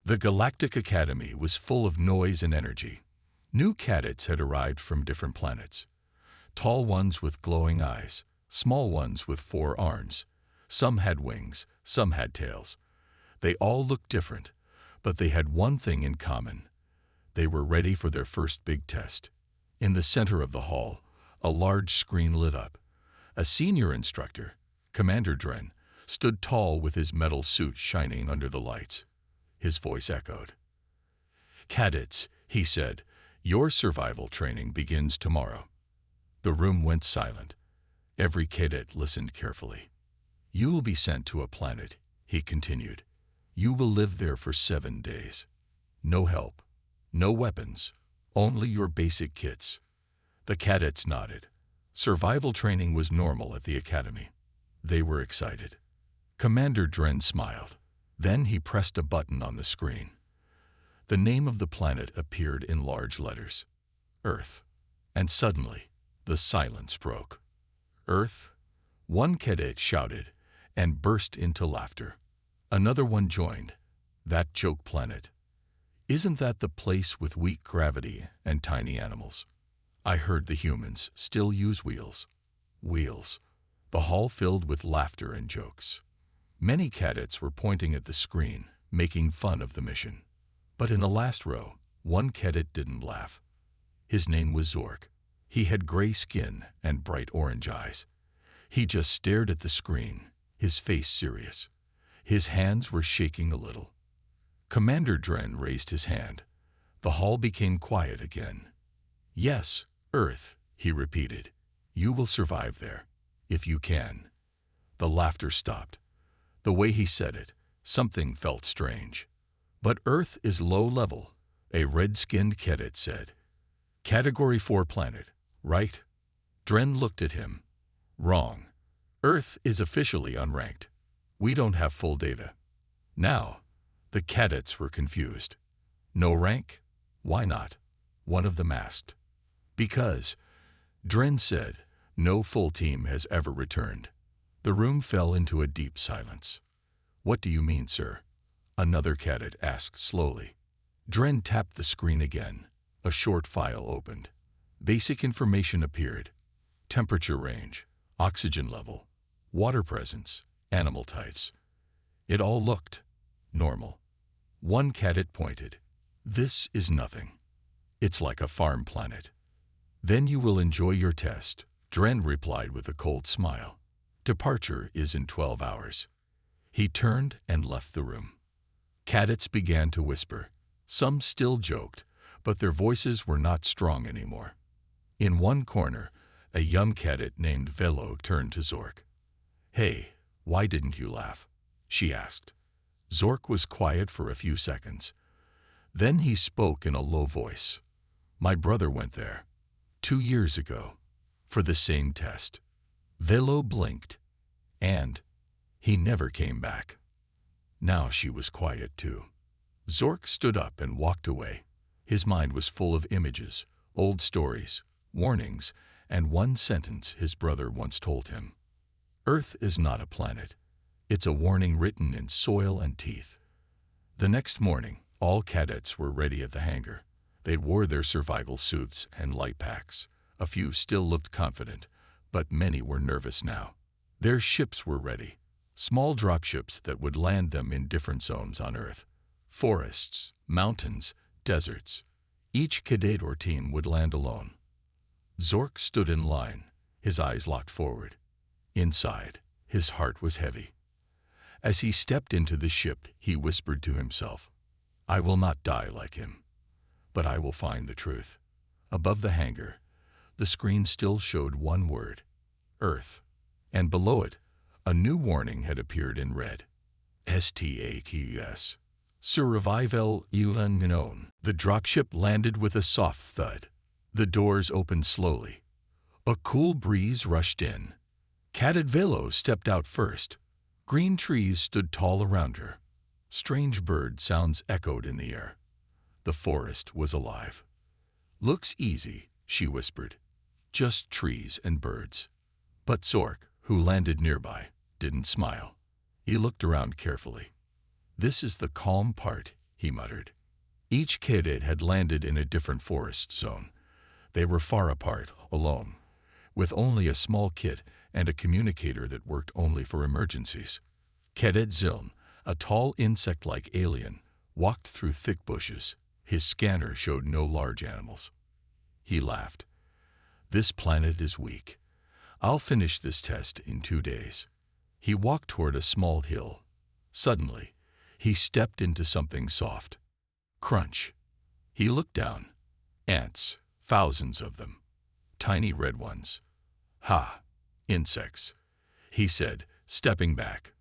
The Galactic Academy was full of noise and energy. New cadets had arrived from different planets. Tall ones with glowing eyes, small ones with 4 arms. Some had wings, some had tails. They all looked different, but they had one thing in common. They were ready for their first big test. In the center of the hall, a large screen lit up. A senior instructor, Commander Dren, stood tall with his metal suit shining under the lights. His voice echoed. "Cadets," he said, "your survival training begins tomorrow." The room went silent. Every cadet listened carefully. "You will be sent to a planet," he continued. "You will live there for 7 days. No help, no weapons, only your basic kits." The cadets nodded. Survival training was normal at the academy. They were excited. Commander Dren smiled. Then he pressed a button on the screen. The name of the planet appeared in large letters. Earth. And suddenly, the silence broke. "Earth?" One cadet shouted and burst into laughter. Another one joined. "That joke planet. Isn't that the place with weak gravity and tiny animals?" I heard the humans still use wheels. Wheels. The hall filled with laughter and jokes. Many cadets were pointing at the screen, making fun of the mission. But in the last row, one cadet didn't laugh. His name was Zork. He had gray skin and bright orange eyes. He just stared at the screen, his face serious. His hands were shaking a little. Commander Dren raised his hand. The hall became quiet again. "Yes, Earth," he repeated. "You will survive there, if you can." The laughter stopped. The way he said it, something felt strange. "But Earth is low level," a red-skinned cadet said. "Category 4 planet, right?" Dren looked at him. "Wrong. Earth is officially unranked. We don't have full data." Now, the cadets were confused. "No rank? Why not?" one of them asked. "Because," Dren said, "no full team has ever returned." The room fell into a deep silence. "What do you mean, sir?" another cadet asked slowly. Dren tapped the screen again. A short file opened. Basic information appeared. Temperature range, oxygen level, water presence, animal types. It all looked normal. One cadet pointed. "This is nothing. It's like a farm planet." "Then you will enjoy your test," Dren replied with a cold smile. "Departure is in 12 hours. He turned and left the room. Cadets began to whisper. Some still joked, but their voices were not strong anymore. In one corner, a young cadet named Velo turned to Zork. "Hey, why didn't you laugh?" she asked. Zork was quiet for a few seconds. Then he spoke in a low voice. "My brother went there 2 years ago for the same test." Velo blinked, and he never came back. Now she was quiet too. Zork stood up and walked away. His mind was full of images, old stories, warnings, and one sentence his brother once told him. "Earth is not a planet. It's a warning written in soil and teeth." The next morning, all cadets were ready at the hangar. They wore their survival suits and light packs. A few still looked confident, but many were nervous now. Their ships were ready, small dropships that would land them in different zones on Earth. Forests, mountains, deserts. Each cadet or team would land alone. Zork stood in line, his eyes locked forward. Inside, his heart was heavy. As he stepped into the ship, he whispered to himself, "I will not die like him, but I will find the truth." Above the hangar, the screen still showed one word, Earth, and below it, a new warning had appeared in red. STAQS. Survival unknown. The dropship landed with a soft thud. The doors opened slowly. A cool breeze rushed in. Cadet Velo stepped out first. Green trees stood tall around her. Strange bird sounds echoed in the air. The forest was alive. "Looks easy," she whispered. "Just trees and birds." But Zork, who landed nearby, didn't smile. He looked around carefully. "This is the calm part," he muttered. Each cadet had landed in a different forest zone. They were far apart, alone, with only a small kit and a communicator that worked only for emergencies. Cadet Zilm, a tall insect-like alien, walked through thick bushes. His scanner showed no large animals. He laughed. "This planet is weak. I'll finish this test in 2 days." He walked toward a small hill. Suddenly, he stepped into something soft. Crunch. He looked down. Ants, thousands of them. Tiny red ones. "Ha! Insects," he said, stepping back.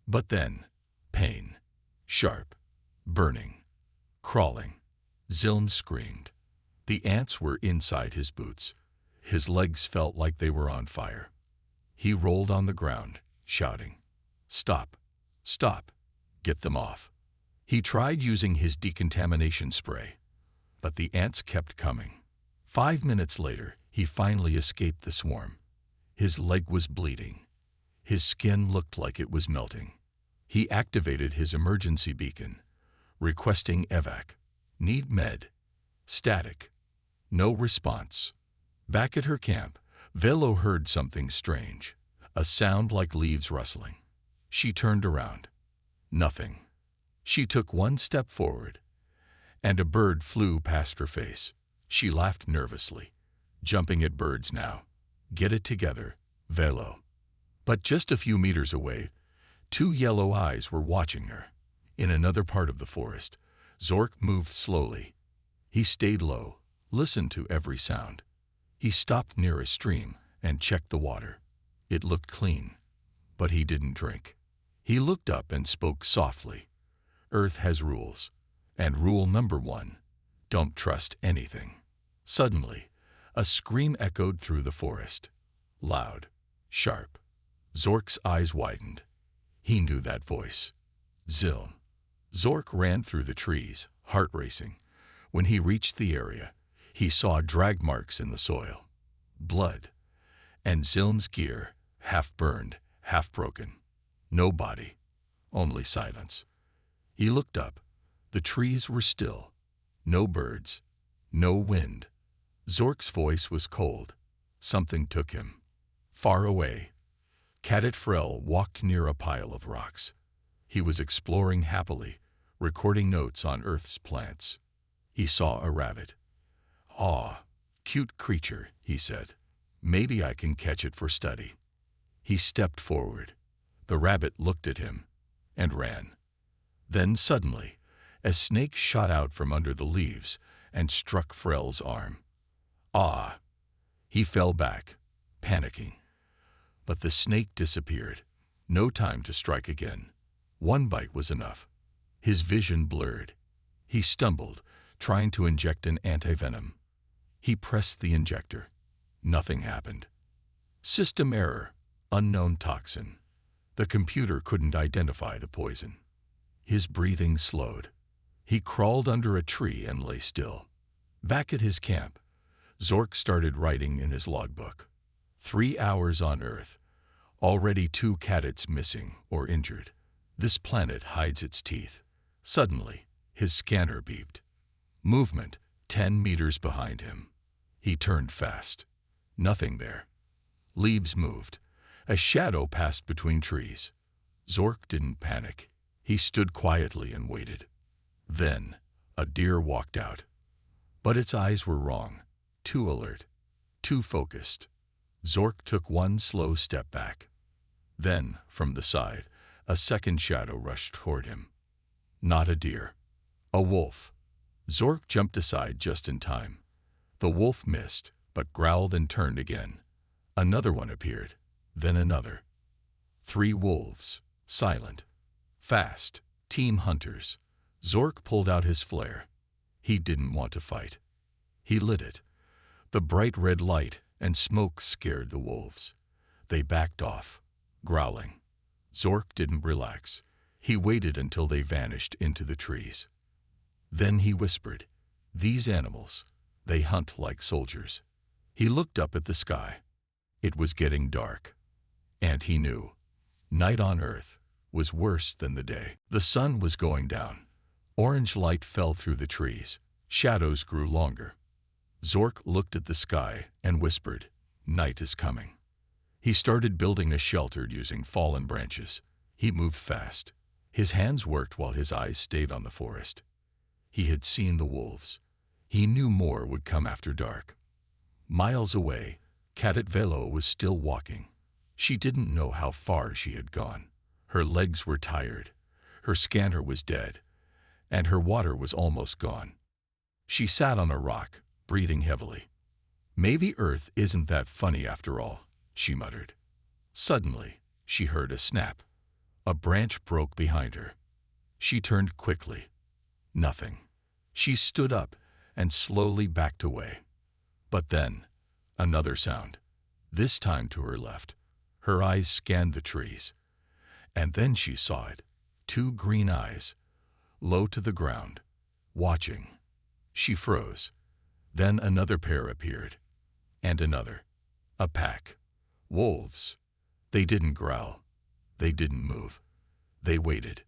But then, pain. Sharp. Burning. Crawling. Zilm screamed. The ants were inside his boots. His legs felt like they were on fire. He rolled on the ground, shouting, "Stop! Stop! Get them off!" He tried using his decontamination spray, but the ants kept coming. 5 minutes later, he finally escaped the swarm. His leg was bleeding. His skin looked like it was melting. He activated his emergency beacon, requesting evac. "Need med." Static. No response. Back at her camp, Velo heard something strange, a sound like leaves rustling. She turned around. Nothing. She took 1 step forward, and a bird flew past her face. She laughed nervously. "Jumping at birds now. Get it together, Velo." But just a few meters away, 2 yellow eyes were watching her. In another part of the forest, Zork moved slowly. He stayed low, listened to every sound. He stopped near a stream and checked the water. It looked clean, but he didn't drink. He looked up and spoke softly. "Earth has rules, and rule number 1, don't trust anything." Suddenly, a scream echoed through the forest. Loud, sharp. Zork's eyes widened. He knew that voice. Zilm. Zork ran through the trees, heart racing. When he reached the area, he saw drag marks in the soil. Blood. And Zilm's gear, half burned, half broken. No body. Only silence. He looked up. The trees were still. No birds. No wind. Zork's voice was cold. Something took him. Far away. Cadet Frel walked near a pile of rocks. He was exploring happily, recording notes on Earth's plants. He saw a rabbit. "Aw, cute creature," he said. "Maybe I can catch it for study." He stepped forward. The rabbit looked at him and ran. Then suddenly, a snake shot out from under the leaves and struck Frel's arm. "Ah!" He fell back, panicking. But the snake disappeared. No time to strike again. 1 bite was enough. His vision blurred. He stumbled, trying to inject an antivenom. He pressed the injector. Nothing happened. System error. Unknown toxin. The computer couldn't identify the poison. His breathing slowed. He crawled under a tree and lay still. Back at his camp, Zork started writing in his logbook. 3 hours on Earth. Already 2 cadets missing or injured. This planet hides its teeth. Suddenly, his scanner beeped. Movement 10 meters behind him. He turned fast. Nothing there. Leaves moved. A shadow passed between trees. Zork didn't panic. He stood quietly and waited. Then, a deer walked out. But its eyes were wrong. Too alert. Too focused. Zork took 1 slow step back. Then, from the side, a second shadow rushed toward him. Not a deer. A wolf. Zork jumped aside just in time. The wolf missed, but growled and turned again. Another one appeared, then another. 3 wolves, silent, fast, team hunters. Zork pulled out his flare. He didn't want to fight. He lit it. The bright red light and smoke scared the wolves. They backed off, growling. Zork didn't relax. He waited until they vanished into the trees. Then he whispered, "These animals, they hunt like soldiers." He looked up at the sky. It was getting dark. And he knew. Night on Earth was worse than the day. The sun was going down. Orange light fell through the trees. Shadows grew longer. Zork looked at the sky and whispered, "Night is coming." He started building a shelter using fallen branches. He moved fast. His hands worked while his eyes stayed on the forest. He had seen the wolves. He knew more would come after dark. Miles away, Cadet Velo was still walking. She didn't know how far she had gone. Her legs were tired. Her scanner was dead, and her water was almost gone. She sat on a rock, breathing heavily. "Maybe Earth isn't that funny after all," she muttered. Suddenly, she heard a snap. A branch broke behind her. She turned quickly. Nothing. She stood up and slowly backed away. But then, another sound, this time to her left. Her eyes scanned the trees. And then she saw it. 2 green eyes, low to the ground, watching. She froze. Then another pair appeared. And another. A pack. Wolves. They didn't growl. They didn't move. They waited.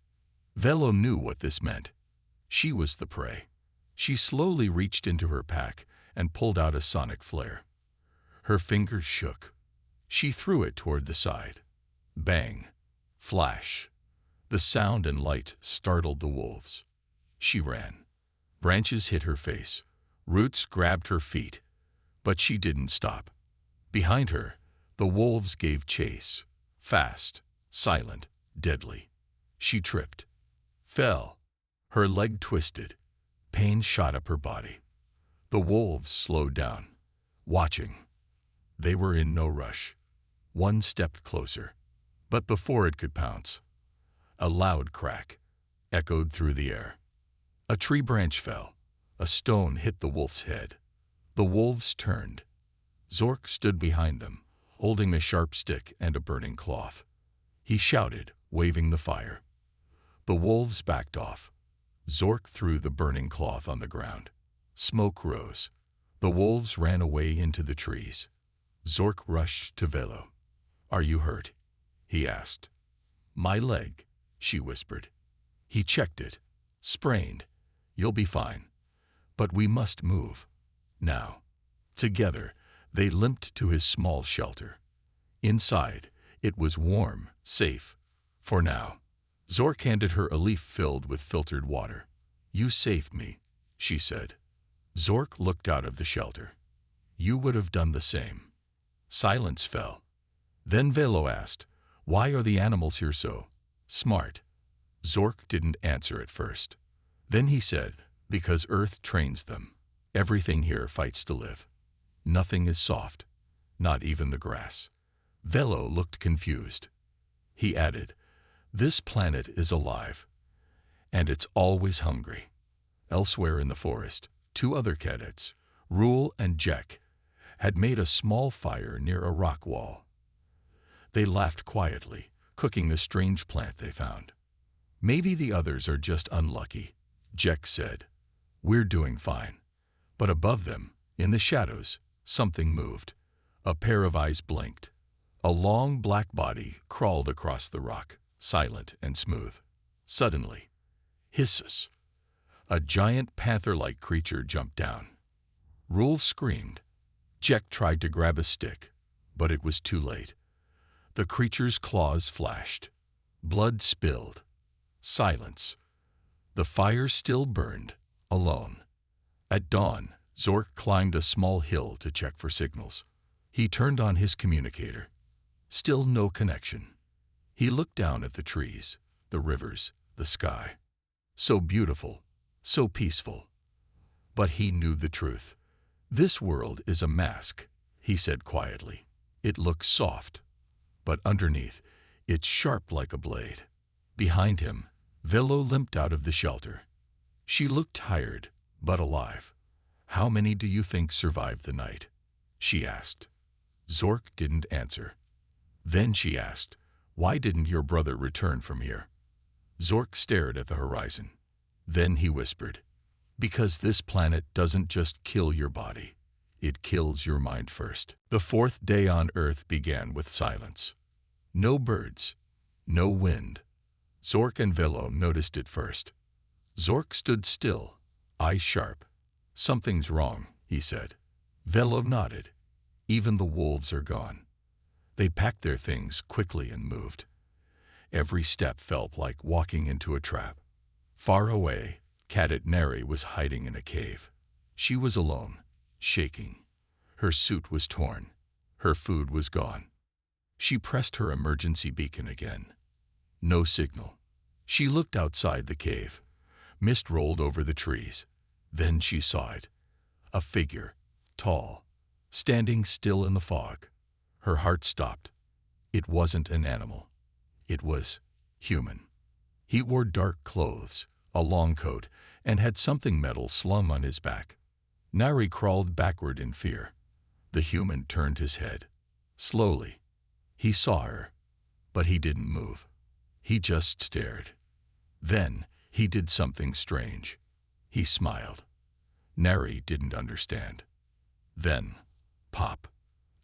Velo knew what this meant. She was the prey. She slowly reached into her pack and pulled out a sonic flare. Her fingers shook. She threw it toward the side. Bang. Flash. The sound and light startled the wolves. She ran. Branches hit her face. Roots grabbed her feet. But she didn't stop. Behind her, the wolves gave chase. Fast, silent, deadly. She tripped. Fell. Her leg twisted. Pain shot up her body. The wolves slowed down, watching. They were in no rush. One stepped closer. But before it could pounce, a loud crack echoed through the air. A tree branch fell. A stone hit the wolf's head. The wolves turned. Zork stood behind them, holding a sharp stick and a burning cloth. He shouted, waving the fire. The wolves backed off. Zork threw the burning cloth on the ground. Smoke rose. The wolves ran away into the trees. Zork rushed to Velo. "Are you hurt?" he asked. "My leg," she whispered. He checked it. "Sprained. You'll be fine. But we must move. Now." Together, they limped to his small shelter. Inside, it was warm, safe. For now. Zork handed her a leaf filled with filtered water. "You saved me," she said. Zork looked out of the shelter. "You would have done the same." Silence fell. Then Velo asked, "Why are the animals here so smart?" Zork didn't answer at first. Then he said, "Because Earth trains them. Everything here fights to live. Nothing is soft, not even the grass." Velo looked confused. He added, "This planet is alive, and it's always hungry." Elsewhere in the forest, 2 other cadets, Rule and Jack, had made a small fire near a rock wall. They laughed quietly, cooking the strange plant they found. "Maybe the others are just unlucky," Jack said. "We're doing fine." But above them, in the shadows, something moved. A pair of eyes blinked. A long black body crawled across the rock, silent and smooth. Suddenly, hisses. A giant panther-like creature jumped down. Rule screamed. Jack tried to grab a stick, but it was too late. The creature's claws flashed. Blood spilled. Silence. The fire still burned, alone. At dawn, Zork climbed a small hill to check for signals. He turned on his communicator. Still no connection. He looked down at the trees, the rivers, the sky. So beautiful, so peaceful. But he knew the truth. "This world is a mask," he said quietly. "It looks soft, but underneath, it's sharp like a blade." Behind him, Velo limped out of the shelter. She looked tired, but alive. "How many do you think survived the night?" she asked. Zork didn't answer. Then she asked, "Why didn't your brother return from here?" Zork stared at the horizon. Then he whispered, "Because this planet doesn't just kill your body. It kills your mind first." The 4th day on Earth began with silence. No birds, no wind. Zork and Velo noticed it first. Zork stood still, eyes sharp. "Something's wrong," he said. Velo nodded. "Even the wolves are gone." They packed their things quickly and moved. Every step felt like walking into a trap. Far away, Cadet Neri was hiding in a cave. She was alone, shaking. Her suit was torn. Her food was gone. She pressed her emergency beacon again. No signal. She looked outside the cave. Mist rolled over the trees. Then she saw it. A figure, tall, standing still in the fog. Her heart stopped. It wasn't an animal. It was human. He wore dark clothes, a long coat, and had something metal slung on his back. Nari crawled backward in fear. The human turned his head. Slowly. He saw her, but he didn't move. He just stared. Then he did something strange. He smiled. Nari didn't understand. Then, pop.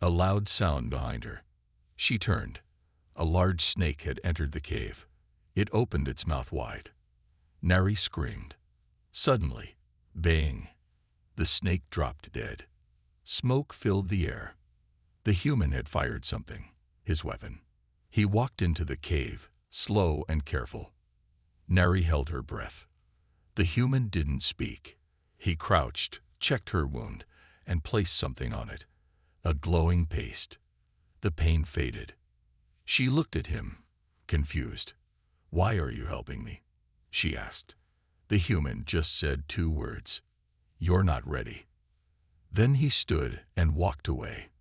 A loud sound behind her. She turned. A large snake had entered the cave. It opened its mouth wide. Nari screamed. Suddenly, bang. The snake dropped dead. Smoke filled the air. The human had fired something, his weapon. He walked into the cave, slow and careful. Nari held her breath. The human didn't speak. He crouched, checked her wound, and placed something on it. A glowing paste. The pain faded. She looked at him, confused. "Why are you helping me?" she asked. The human just said 2 words. "You're not ready." Then he stood and walked away.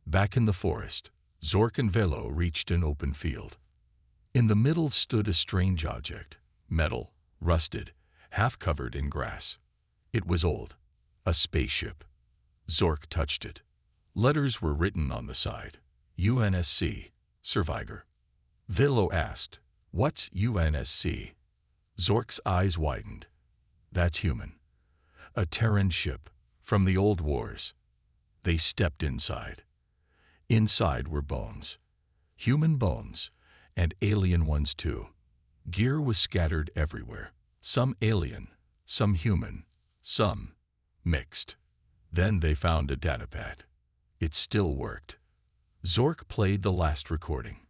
Back in the forest, Zork and Velo reached an open field. In the middle stood a strange object, metal, rusted, half covered in grass. It was old, a spaceship. Zork touched it. Letters were written on the side. UNSC, Survivor. Velo asked, "What's UNSC?" Zork's eyes widened. "That's human. A Terran ship, from the old wars." They stepped inside. Inside were bones. Human bones, and alien ones too. Gear was scattered everywhere. Some alien, some human, some mixed. Then they found a datapad. It still worked. Zork played the last recording.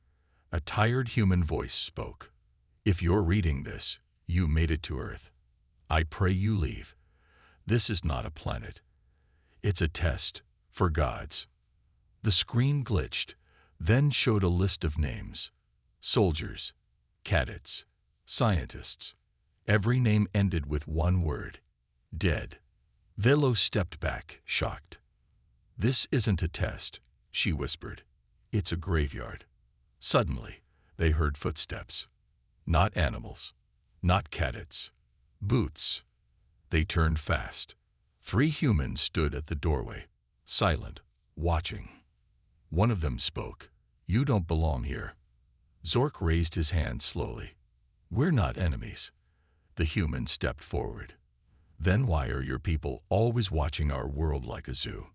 A tired human voice spoke. "If you're reading this, you made it to Earth. I pray you leave. This is not a planet. It's a test for gods." The screen glitched, then showed a list of names. Soldiers, cadets, scientists. Every name ended with one word. Dead. Velo stepped back, shocked. "This isn't a test," she whispered. "It's a graveyard." Suddenly, they heard footsteps. Not animals. Not cadets. Boots. They turned fast. 3 humans stood at the doorway, silent, watching. One of them spoke. "You don't belong here." Zork raised his hand slowly. "We're not enemies." The human stepped forward. "Then why are your people always watching our world like a zoo?"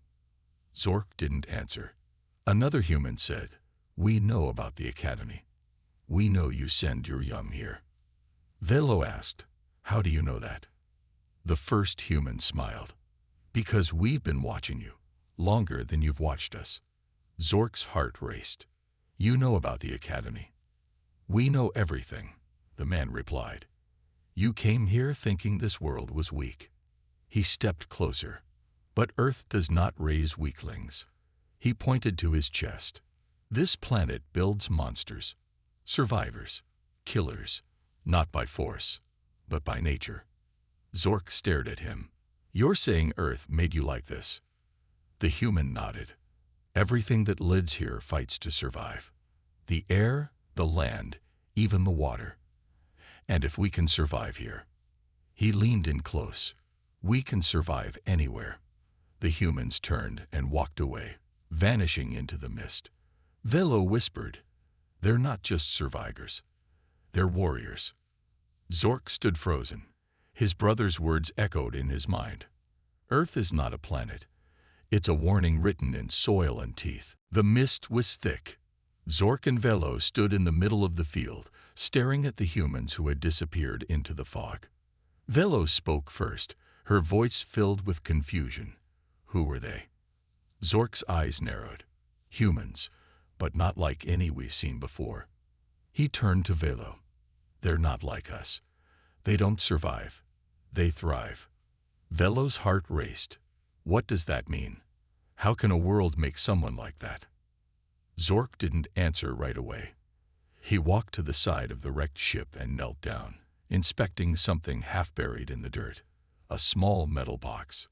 Zork didn't answer. Another human said, "We know about the academy. We know you send your young here." Velo asked, "How do you know that?" The first human smiled. "Because we've been watching you, longer than you've watched us." Zork's heart raced. "You know about the academy." "We know everything," the man replied. "You came here thinking this world was weak." He stepped closer. "But Earth does not raise weaklings." He pointed to his chest. "This planet builds monsters, survivors, killers, not by force, but by nature." Zork stared at him. "You're saying Earth made you like this?" The human nodded. "Everything that lives here fights to survive. The air, the land, even the water. And if we can survive here." He leaned in close. "We can survive anywhere." The humans turned and walked away, vanishing into the mist. Velo whispered, "They're not just survivors. They're warriors." Zork stood frozen. His brother's words echoed in his mind. Earth is not a planet. It's a warning written in soil and teeth. The mist was thick. Zork and Velo stood in the middle of the field, staring at the humans who had disappeared into the fog. Velo spoke first, her voice filled with confusion. Who were they? Zork's eyes narrowed. Humans, but not like any we've seen before. He turned to Velo. They're not like us. They don't survive. They thrive. Velo's heart raced. What does that mean? How can a world make someone like that? Zork didn't answer right away. He walked to the side of the wrecked ship and knelt down, inspecting something half buried in the dirt. A small metal box.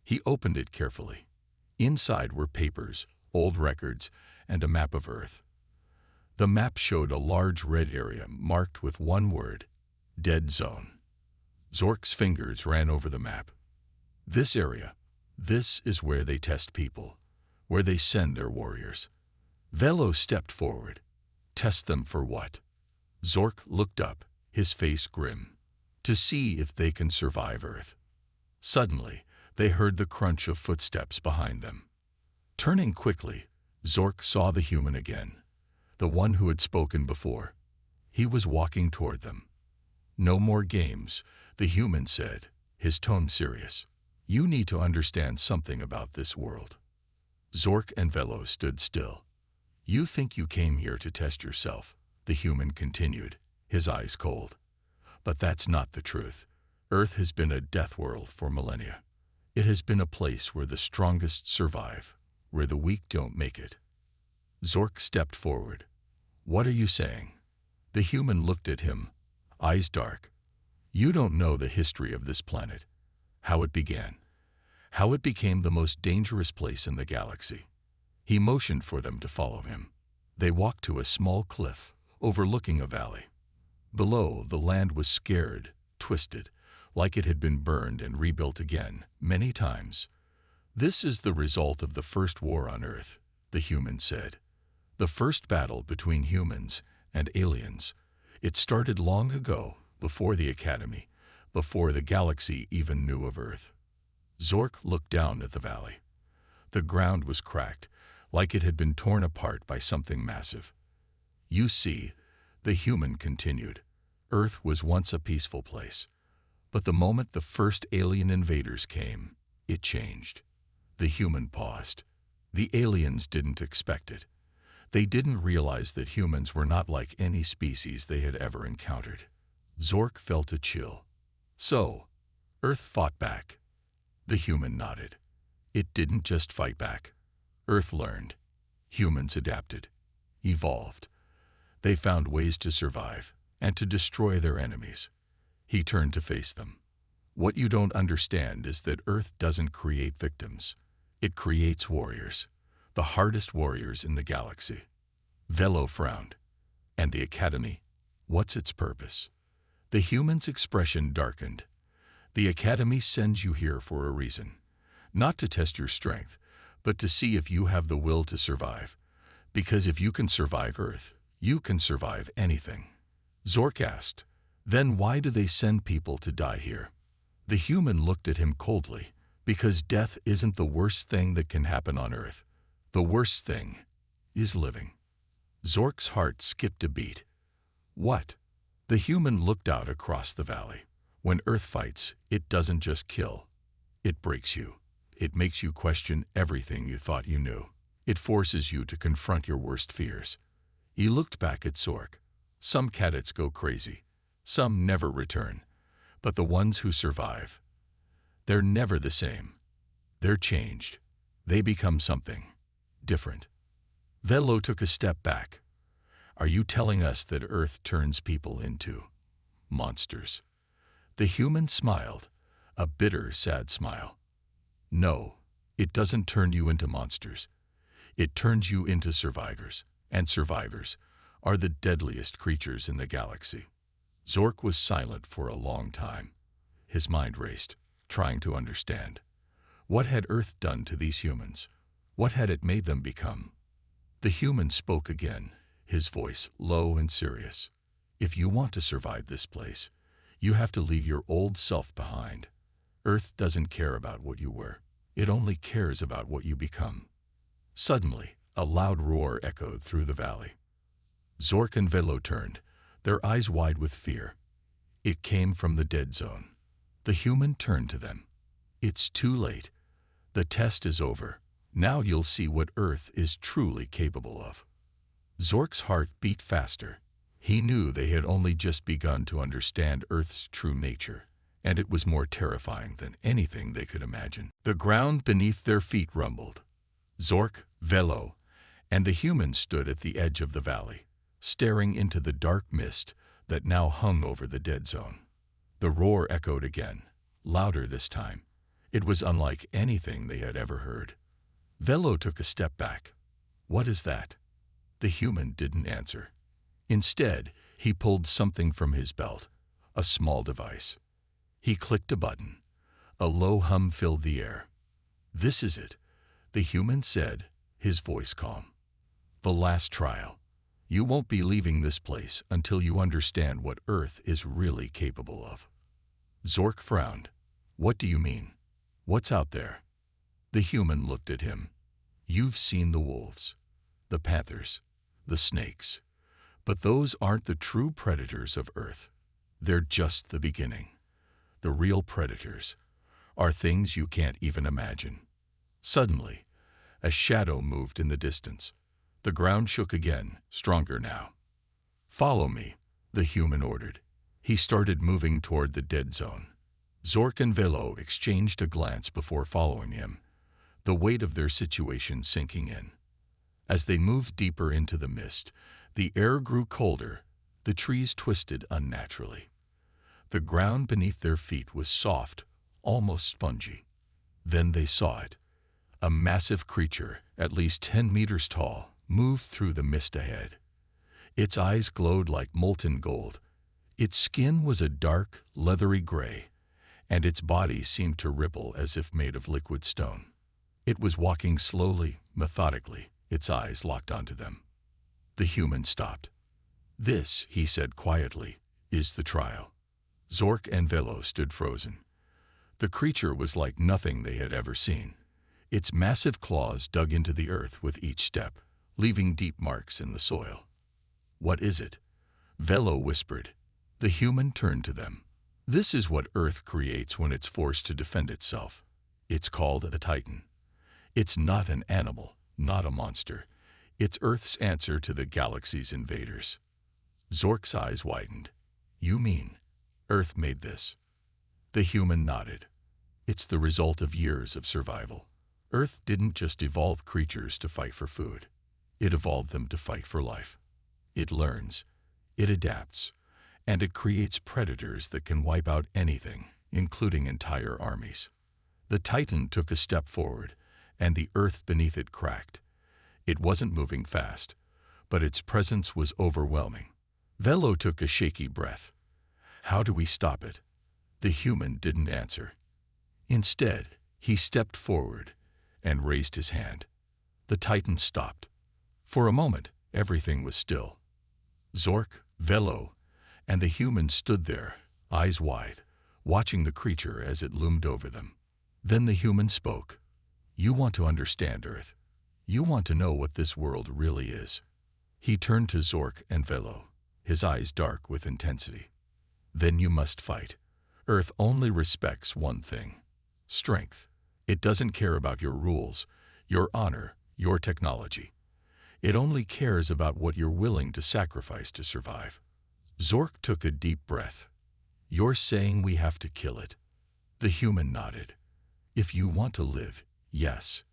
He opened it carefully. Inside were papers, old records, and a map of Earth. The map showed a large red area marked with one word, Dead Zone. Zork's fingers ran over the map. This area, this is where they test people, where they send their warriors. Velo stepped forward. Test them for what? Zork looked up, his face grim. To see if they can survive Earth. Suddenly, they heard the crunch of footsteps behind them. Turning quickly, Zork saw the human again, the one who had spoken before. He was walking toward them. No more games, the human said, his tone serious. You need to understand something about this world. Zork and Velo stood still. You think you came here to test yourself, the human continued, his eyes cold. But that's not the truth. Earth has been a death world for millennia. It has been a place where the strongest survive, where the weak don't make it. Zork stepped forward. What are you saying? The human looked at him, eyes dark. You don't know the history of this planet, how it began, how it became the most dangerous place in the galaxy. He motioned for them to follow him. They walked to a small cliff, overlooking a valley. Below, the land was scared, twisted, like it had been burned and rebuilt again, many times. This is the result of the first war on Earth, the human said. The first battle between humans and aliens. It started long ago, before the Academy, before the galaxy even knew of Earth. Zork looked down at the valley. The ground was cracked, like it had been torn apart by something massive. You see, the human continued. Earth was once a peaceful place. But the moment the first alien invaders came, it changed. The human paused. The aliens didn't expect it. They didn't realize that humans were not like any species they had ever encountered. Zork felt a chill. So, Earth fought back. The human nodded. It didn't just fight back. Earth learned. Humans adapted, evolved. They found ways to survive and to destroy their enemies. He turned to face them. What you don't understand is that Earth doesn't create victims. It creates warriors, the hardest warriors in the galaxy. Velo frowned. And the Academy? What's its purpose? The human's expression darkened. The Academy sends you here for a reason. Not to test your strength, but to see if you have the will to survive. Because if you can survive Earth, you can survive anything. Zork asked, then why do they send people to die here? The human looked at him coldly. Because death isn't the worst thing that can happen on Earth. The worst thing is living. Zork's heart skipped a beat. What? The human looked out across the valley. When Earth fights, it doesn't just kill. It breaks you. It makes you question everything you thought you knew. It forces you to confront your worst fears. He looked back at Zork. Some cadets go crazy. Some never return. But the ones who survive, they're never the same. They're changed. They become something different. Velo took a step back. Are you telling us that Earth turns people into monsters? The human smiled, a bitter, sad smile. No, it doesn't turn you into monsters. It turns you into survivors, and survivors are the deadliest creatures in the galaxy. Zork was silent for a long time. His mind raced, trying to understand. What had Earth done to these humans? What had it made them become? The human spoke again, his voice low and serious. If you want to survive this place, you have to leave your old self behind. Earth doesn't care about what you were. It only cares about what you become. Suddenly, a loud roar echoed through the valley. Zork and Velo turned, their eyes wide with fear. It came from the dead zone. The human turned to them. It's too late. The test is over. Now you'll see what Earth is truly capable of. Zork's heart beat faster. He knew they had only just begun to understand Earth's true nature, and it was more terrifying than anything they could imagine. The ground beneath their feet rumbled. Zork, Velo, and the human stood at the edge of the valley, staring into the dark mist that now hung over the dead zone. The roar echoed again, louder this time. It was unlike anything they had ever heard. Velo took a step back. What is that? The human didn't answer. Instead, he pulled something from his belt, a small device. He clicked a button. A low hum filled the air. This is it, the human said, his voice calm. The last trial. You won't be leaving this place until you understand what Earth is really capable of. Zork frowned. What do you mean? What's out there? The human looked at him. You've seen the wolves, the panthers, the snakes. But those aren't the true predators of Earth. They're just the beginning. The real predators are things you can't even imagine. Suddenly, a shadow moved in the distance. The ground shook again, stronger now. Follow me, the human ordered. He started moving toward the dead zone. Zork and Velo exchanged a glance before following him, the weight of their situation sinking in. As they moved deeper into the mist, the air grew colder, the trees twisted unnaturally. The ground beneath their feet was soft, almost spongy. Then they saw it. A massive creature, at least 10 meters tall, moved through the mist ahead. Its eyes glowed like molten gold. Its skin was a dark, leathery gray, and its body seemed to ripple as if made of liquid stone. It was walking slowly, methodically, its eyes locked onto them. The human stopped. This, he said quietly, is the trial. Zork and Velo stood frozen. The creature was like nothing they had ever seen. Its massive claws dug into the earth with each step, leaving deep marks in the soil. What is it? Velo whispered. The human turned to them. This is what Earth creates when it's forced to defend itself. It's called a Titan. It's not an animal, not a monster. It's Earth's answer to the galaxy's invaders. Zork's eyes widened. You mean Earth made this? The human nodded. It's the result of years of survival. Earth didn't just evolve creatures to fight for food. It evolved them to fight for life. It learns, it adapts, and it creates predators that can wipe out anything, including entire armies. The Titan took a step forward, and the earth beneath it cracked. It wasn't moving fast, but its presence was overwhelming. Velo took a shaky breath. How do we stop it? The human didn't answer. Instead, he stepped forward and raised his hand. The Titan stopped. For a moment, everything was still. Zork, Velo, and the human stood there, eyes wide, watching the creature as it loomed over them. Then the human spoke. You want to understand Earth. You want to know what this world really is. He turned to Zork and Velo, his eyes dark with intensity. Then you must fight. Earth only respects one thing: strength. It doesn't care about your rules, your honor, your technology. It only cares about what you're willing to sacrifice to survive. Zork took a deep breath. You're saying we have to kill it? The human nodded. If you want to live, yes.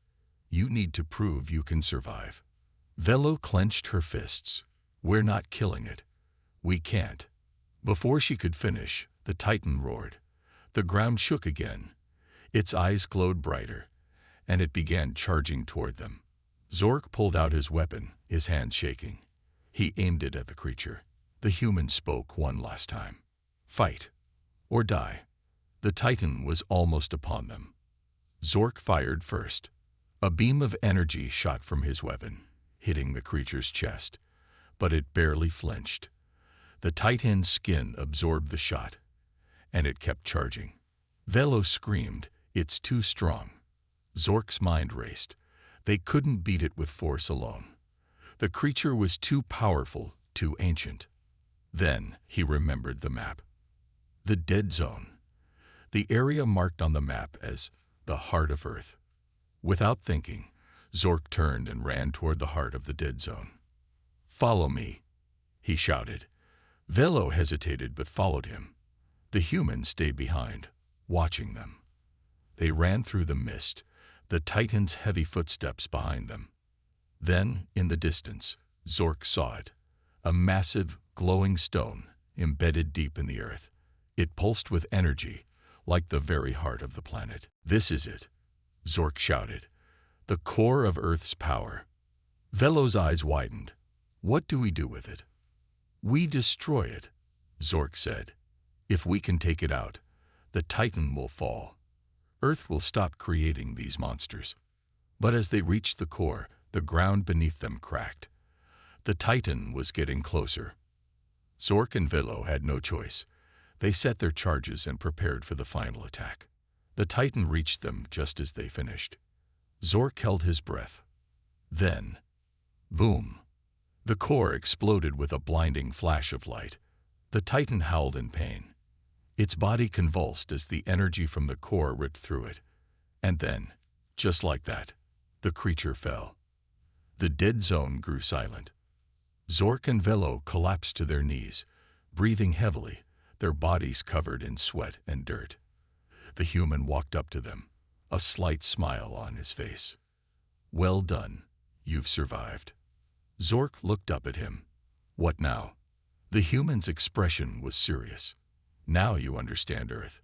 You need to prove you can survive. Velo clenched her fists. We're not killing it. We can't. Before she could finish, the Titan roared. The ground shook again. Its eyes glowed brighter, and it began charging toward them. Zork pulled out his weapon, his hand shaking. He aimed it at the creature. The human spoke one last time. Fight, or die. The Titan was almost upon them. Zork fired first. A beam of energy shot from his weapon, hitting the creature's chest, but it barely flinched. The Titan's skin absorbed the shot, and it kept charging. Velo screamed, "It's too strong." Zork's mind raced. They couldn't beat it with force alone. The creature was too powerful, too ancient. Then he remembered the map. The dead zone. the area marked on the map as the heart of Earth. Without thinking, Zork turned and ran toward the heart of the dead zone. "Follow me," he shouted. Velo hesitated but followed him. The humans stayed behind, watching them. They ran through the mist, the Titan's heavy footsteps behind them. Then, in the distance, Zork saw it, a massive, glowing stone embedded deep in the earth. It pulsed with energy, like the very heart of the planet. "This is it," Zork shouted, "the core of Earth's power." Velo's eyes widened. "What do we do with it?" "We destroy it," Zork said. "If we can take it out, the Titan will fall. Earth will stop creating these monsters." But as they reached the core, the ground beneath them cracked. The Titan was getting closer. Zork and Velo had no choice. They set their charges and prepared for the final attack. The Titan reached them just as they finished. Zork held his breath. Then, boom! The core exploded with a blinding flash of light. The Titan howled in pain. Its body convulsed as the energy from the core ripped through it. And then, just like that, the creature fell. The dead zone grew silent. Zork and Velo collapsed to their knees, breathing heavily, their bodies covered in sweat and dirt. The human walked up to them, a slight smile on his face. "Well done, you've survived." Zork looked up at him. "What now?" The human's expression was serious. "Now you understand Earth.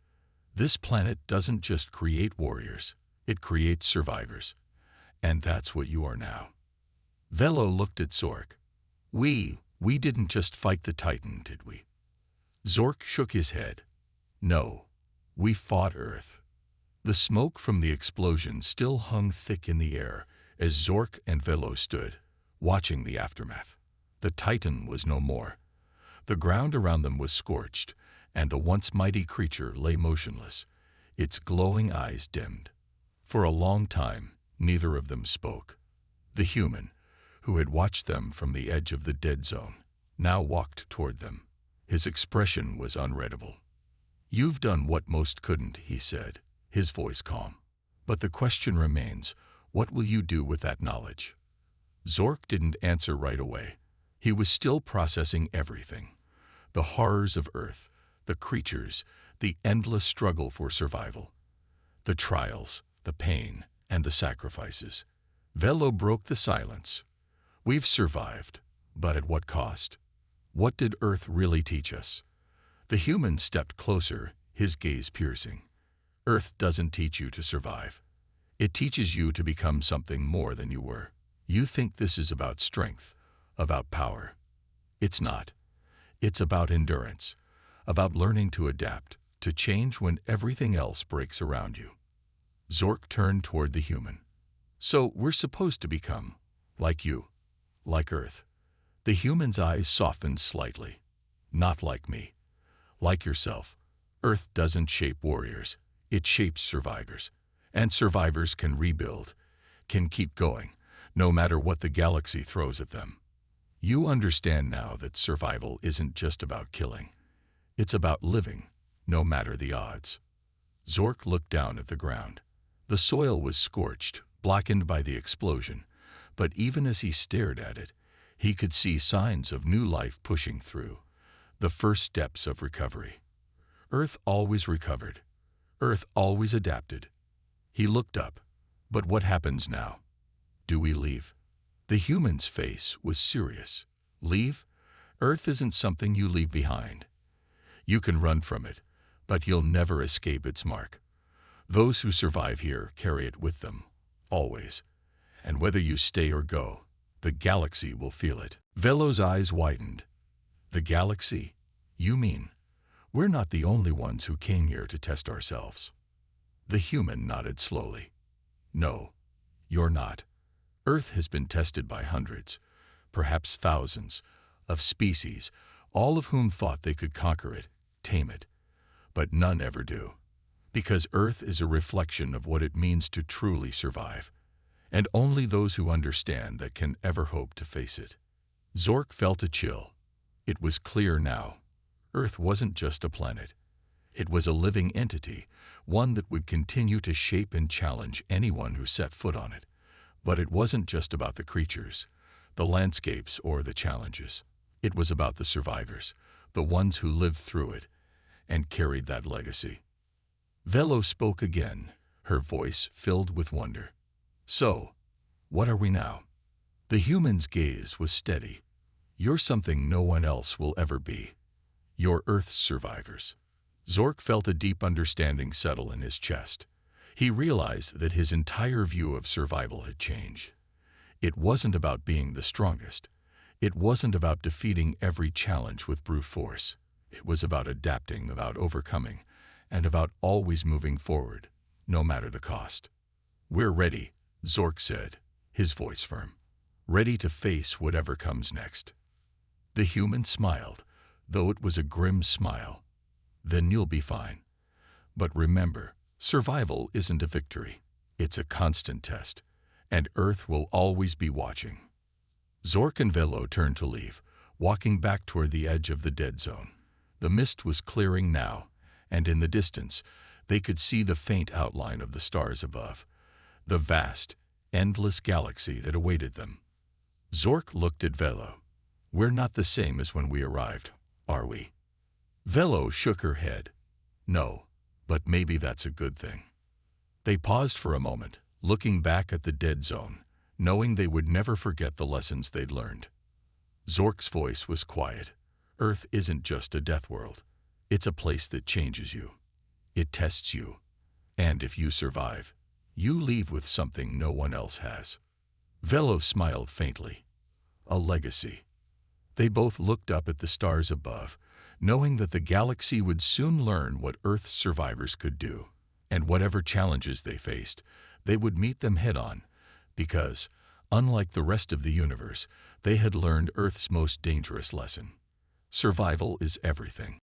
This planet doesn't just create warriors, it creates survivors. And that's what you are now." Velo looked at Zork. We didn't just fight the Titan, did we?" Zork shook his head. "No, we fought Earth." The smoke from the explosion still hung thick in the air as Zork and Velo stood, watching the aftermath. The Titan was no more. The ground around them was scorched, and the once mighty creature lay motionless, its glowing eyes dimmed. For a long time, neither of them spoke. The human, who had watched them from the edge of the dead zone, now walked toward them. His expression was unreadable. "You've done what most couldn't," he said, his voice calm. "But the question remains, what will you do with that knowledge?" Zork didn't answer right away. He was still processing everything. The horrors of Earth, the creatures, the endless struggle for survival. The trials, the pain, and the sacrifices. Velo broke the silence. "We've survived, but at what cost? What did Earth really teach us?" The human stepped closer, his gaze piercing. "Earth doesn't teach you to survive. It teaches you to become something more than you were. You think this is about strength, about power. It's not. It's about endurance, about learning to adapt, to change when everything else breaks around you." Zork turned toward the human. "So we're supposed to become like you, like Earth." The human's eyes softened slightly. "Not like me. Like yourself. Earth doesn't shape warriors. It shapes survivors. And survivors can rebuild, can keep going, no matter what the galaxy throws at them. You understand now that survival isn't just about killing. It's about living, no matter the odds." Zork looked down at the ground. The soil was scorched, blackened by the explosion, but even as he stared at it, he could see signs of new life pushing through, the first steps of recovery. Earth always recovered. Earth always adapted. He looked up. "But what happens now? Do we leave?" The human's face was serious. "Leave? Earth isn't something you leave behind. You can run from it, but you'll never escape its mark. Those who survive here carry it with them, always. And whether you stay or go, the galaxy will feel it." Velo's eyes widened. "The galaxy? You mean? We're not the only ones who came here to test ourselves." The human nodded slowly. "No, you're not. Earth has been tested by hundreds, perhaps thousands, of species, all of whom thought they could conquer it, tame it. But none ever do. Because Earth is a reflection of what it means to truly survive. And only those who understand that can ever hope to face it." Zork felt a chill. It was clear now. Earth wasn't just a planet. It was a living entity, one that would continue to shape and challenge anyone who set foot on it. But it wasn't just about the creatures, the landscapes, or the challenges. It was about the survivors, the ones who lived through it and carried that legacy. Velo spoke again, her voice filled with wonder. So, what are we now? The human's gaze was steady. You're something no one else will ever be. You're Earth's survivors. Zork felt a deep understanding settle in his chest. He realized that his entire view of survival had changed. It wasn't about being the strongest. It wasn't about defeating every challenge with brute force. It was about adapting, about overcoming, and about always moving forward, no matter the cost. We're ready, Zork said, his voice firm. Ready to face whatever comes next. The human smiled, though it was a grim smile. Then you'll be fine. But remember, survival isn't a victory. It's a constant test, and Earth will always be watching. Zork and Velo turned to leave, walking back toward the edge of the dead zone. The mist was clearing now, and in the distance, they could see the faint outline of the stars above, the vast, endless galaxy that awaited them. Zork looked at Velo. We're not the same as when we arrived, are we? Velo shook her head. No, but maybe that's a good thing. They paused for a moment, looking back at the dead zone, knowing they would never forget the lessons they'd learned. Zork's voice was quiet. Earth isn't just a death world. It's a place that changes you. It tests you. And if you survive, you leave with something no one else has. Velo smiled faintly. A legacy. They both looked up at the stars above, knowing that the galaxy would soon learn what Earth's survivors could do. And whatever challenges they faced, they would meet them head-on, because, unlike the rest of the universe, they had learned Earth's most dangerous lesson. Survival is everything.